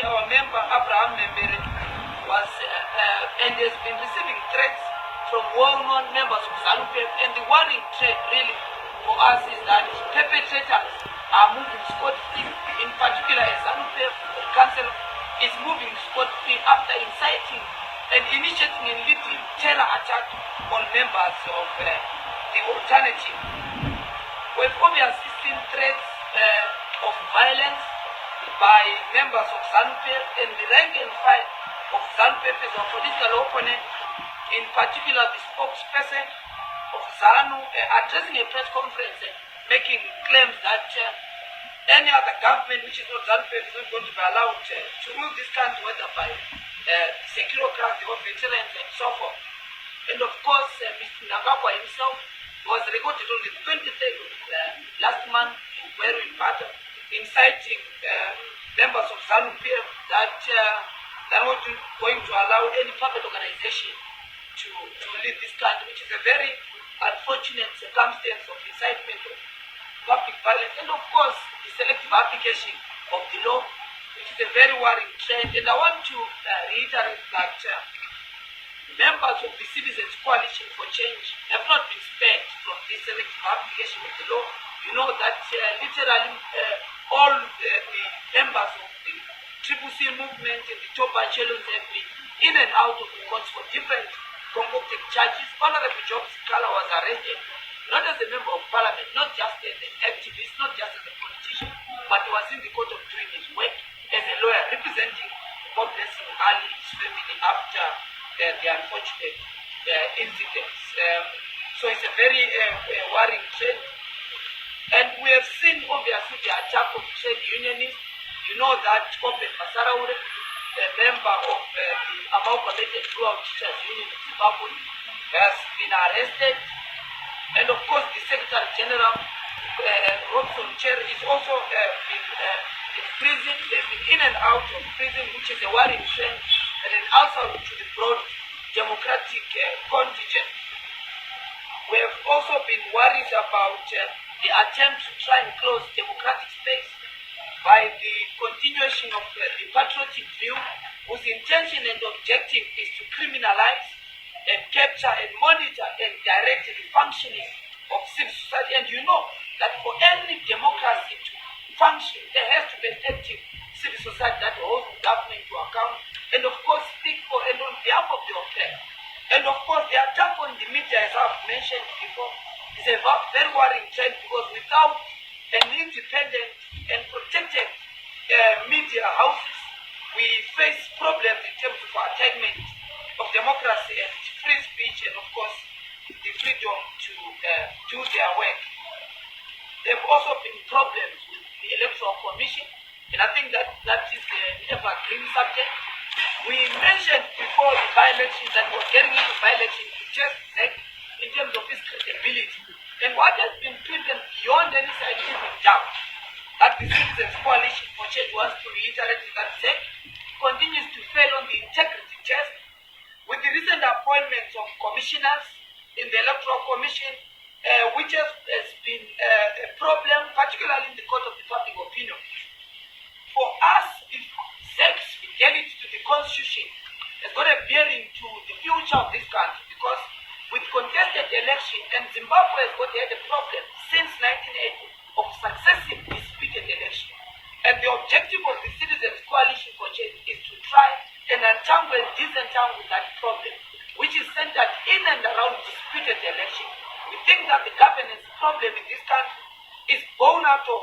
our member Abraham Membere was and has been receiving threats from well-known members of ZANU-PF, and the worrying threat really for us is that perpetrators are moving scot-free. In particular, as ZANU-PF Council is moving scot-free after inciting and initiating and leading terror attack on members of the alternative. We've obviously seen threats of violence by members of ZANU-PF, and the rank and file of ZANU-PF as our political opponent, in particular the spokesperson of ZANU, addressing a press conference making claims that any other government which is not ZANU-PF is not going to be allowed to rule this country, whether by security or veterans and so forth. And of course, Mr. Nangagwa himself was recorded on the 23rd of last month in Weru Battle, inciting members of ZANU-PF that they're not going to allow any public organization to lead this country, which is a very unfortunate circumstance of incitement of public violence, and of course the selective application of the law, which is a very worrying trend. And I want to reiterate that members of the Citizens Coalition for Change have not been spared from this selective application of the law. You know that literally all the members of the CCC movement and the top echelons have been in and out of the courts for different concocted charges. Honorable Jobs Kala was arrested, not as a member of parliament, not just as an activist, not just as a politician, but he was in the court of doing his work as a lawyer representing God Blessing Ali's family after the unfortunate incidents. So it's a very worrying trend. And we have seen obviously the attack of trade unionists. You know that Open Masaraure, a member of the Amalgamated Rural Teachers Union of Zimbabwe, has been arrested. And of course the Secretary General, Robson Cher, is also been in prison. They've been in and out of prison, which is a worrying trend, and an answer to the broad democratic contingent. We have also been worried about the attempt to try and close democratic space by the continuation of the patriotic view, whose intention and objective is to criminalize and capture and monitor and direct the functioning of civil society. And you know that for any democracy to function, there has to be an active civil society that holds the government to account, and of course speak for and on behalf of the oppressed. And of course the attack on the media, as I've mentioned before, is a very worrying trend, because without an independent and protected media houses, we face problems in terms of attainment of democracy and free speech, and of course the freedom to do their work. There have also been problems with the Electoral Commission, and I think that is an evergreen subject. We mentioned before the by-election that we're getting into by-election to test ZEC in terms of its credibility. And what has been proven beyond any scientific doubt, that the Citizens Coalition for Change wants to reiterate, that ZEC continues to fail on the integrity test. With the recent appointments of commissioners in the Electoral Commission, which has been a problem, particularly in the court of the public opinion. For us, if ZEC's fidelity to the Constitution has got a bearing to the future of this country, because with contested election, and Zimbabwe has got had a problem since 1980 of successive disputed election. And the objective of the Citizens Coalition for Change is to try and untangle and disentangle that problem, which is centered in and around disputed election. We think that the governance problem in this country is born out of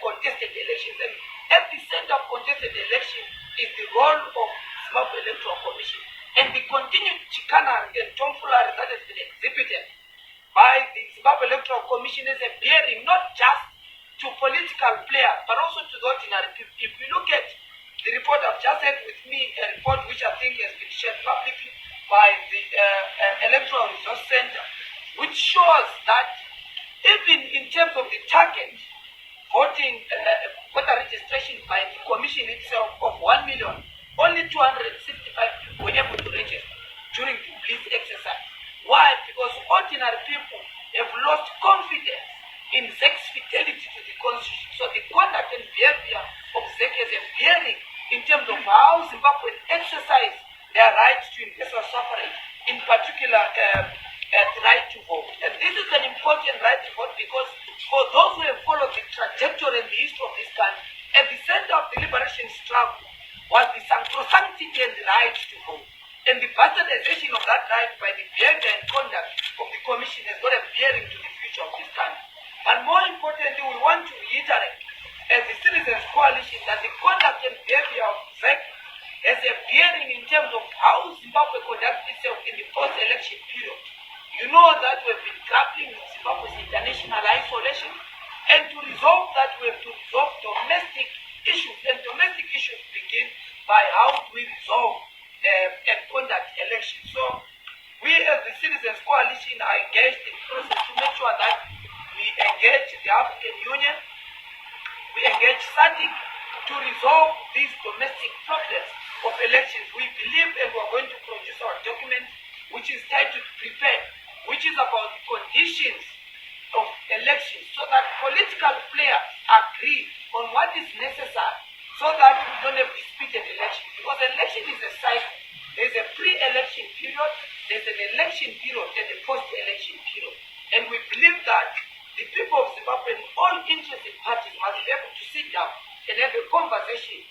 contested elections, and at the center of contested election is the role of Zimbabwe Electoral Commission, and the continued chicanery and tomfoolery that has been exhibited by the Zimbabwe Electoral Commission is a bearing not just to political players, but also to the ordinary people. If we look at the report I've just had with me, a report which I think has been shared publicly by the Electoral Resource Center, which shows that even in terms of the target voting voter registration by the commission itself of 1 million, only 265 people were able to register during the police exercise. Why? Because ordinary people have lost confidence in ZEC's fidelity to the Constitution. So the conduct and behavior of ZEC has a bearing in terms of how Zimbabweans exercise their right to universal suffrage, in particular the right to vote. And this is an important right to vote because for those who have followed the trajectory and the history of this country, at the center of the liberation struggle was the sanctity and the right to vote. And the bastardization of that right by the behavior and conduct of the commission has got a bearing to the future of this country. But more importantly, we want to reiterate as the Citizens Coalition that the conduct and behavior of ZEC has a bearing in terms of how Zimbabwe conducts itself in the post-election period. You know that we've been grappling with Zimbabwe's international isolation, and to resolve that we have to resolve domestic issues, and domestic issues begin by how do we resolve and conduct elections. So we as the Citizens Coalition are engaged in the process to make sure that we engage the African Union, we engage SADC to resolve these domestic problems of elections. We believe, and we are going to produce our document which is titled Prepare, which is about the conditions of elections so that political players agree on what is necessary so that we don't have disputed elections. Because election is a cycle. There's a pre-election period, there's an election period, and a post-election period. And we believe that the people of Zimbabwe and all interested parties must be able to sit down and have a conversation.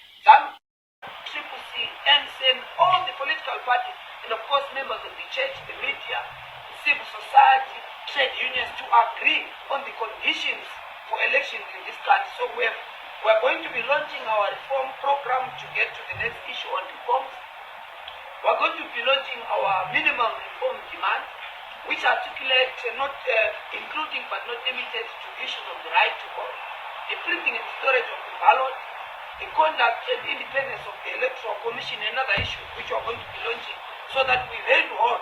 CCC, NSN, all the political parties, and of course members of the church, the media, civil society, trade unions to agree on the conditions for elections in this country. So we're going to be launching our reform program to get to the next issue on reforms. We're going to be launching our minimum reform demands, which articulate including but not limited to issues of the right to vote, the printing and storage of the ballot, the conduct and independence of the Electoral Commission, and other issues which we're going to be launching so that we then hold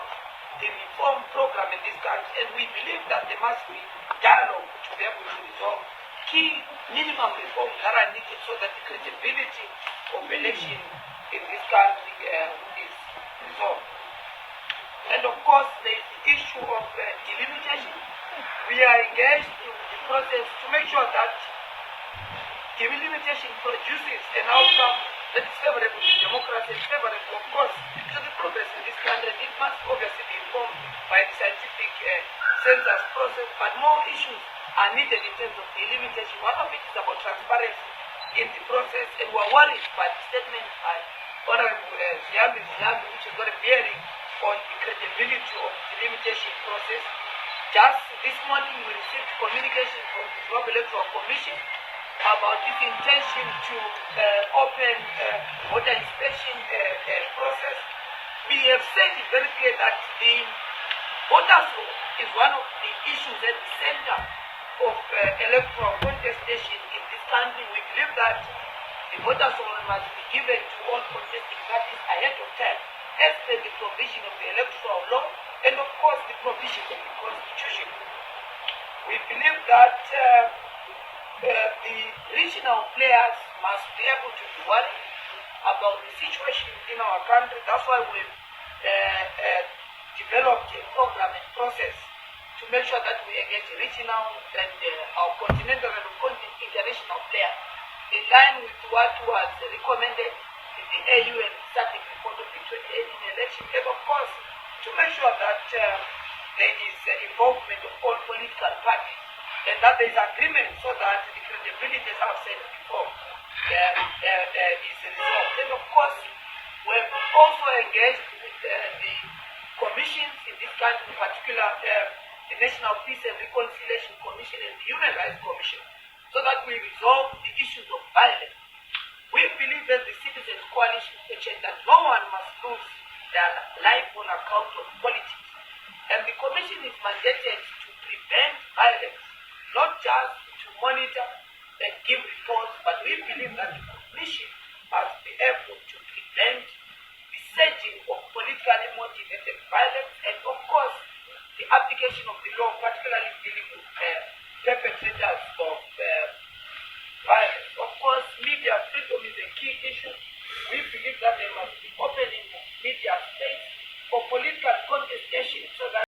the reform program in this country. And we believe that there must be dialogue to be able to resolve key minimum reforms that are needed so that the credibility of election in this country is resolved. And of course, there is the issue of delimitation. We are engaged in the process to make sure that delimitation produces an outcome that is favorable to democracy and favorable, of course, to the progress in this country. It must obviously be informed by the scientific census process, but more issues are needed in terms of delimitation. One of it is about transparency in the process, and we're worried by the statement by Honorable Zimbabwe, which has got a bearing on the credibility of the delimitation process. Just this morning, we received communication from the Zimbabwe Electoral Commission about its intention to open voter inspection process. We have said it very clear that the voters law is one of the issues at the center of electoral contestation in this country. We believe that the voters law must be given to all contesting parties ahead of time, as per the provision of the electoral law and of course the provision of the Constitution. We believe that the regional players must be able to be worried about the situation in our country. That's why we've developed a program and process to make sure that we engage regional and our continental and international players in line with what was recommended in the AU and SADC report of the 2018 election, and of course to make sure that there is involvement of all political parties and that there is agreement so that the credibility, as I've said before, is resolved. And of course, we've also engaged with the commissions in this country, in particular the National Peace and Reconciliation Commission and the Human Rights Commission, so that we resolve the issues of violence. We believe that the Citizens Coalition that no one must lose their life on account of politics. And the Commission is mandated to prevent violence, not just to monitor and give reports, but we believe that the Commission must be able to prevent the surging of politically motivated violence and, of course, the application of the law, particularly dealing with perpetrators of violence. Of course, media freedom is a key issue. We believe that there must be opening of media space for political contestation so that